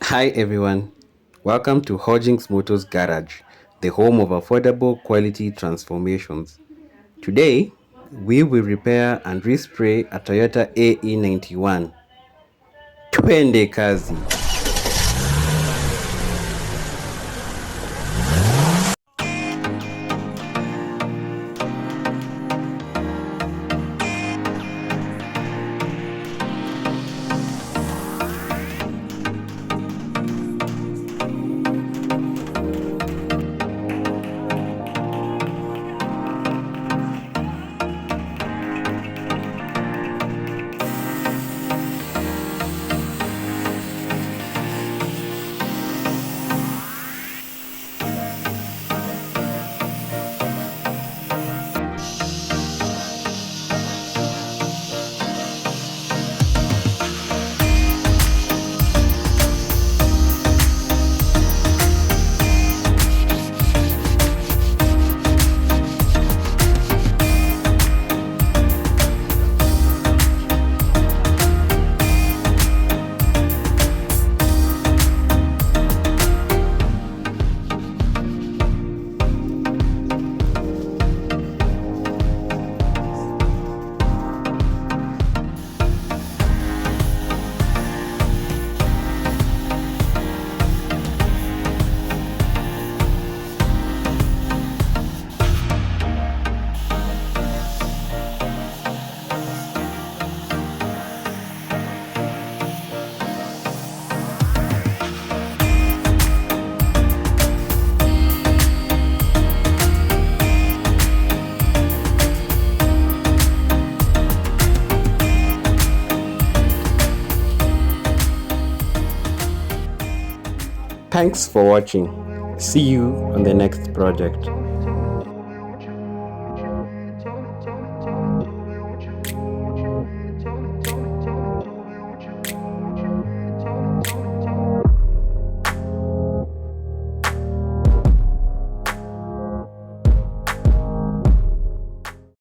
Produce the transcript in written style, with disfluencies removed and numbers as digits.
Hi everyone, welcome to Hodgins Motors Garage, the home of affordable quality transformations. Today, we will repair and respray a Toyota AE91. Twende kazi. Thanks for watching. See you on the next project.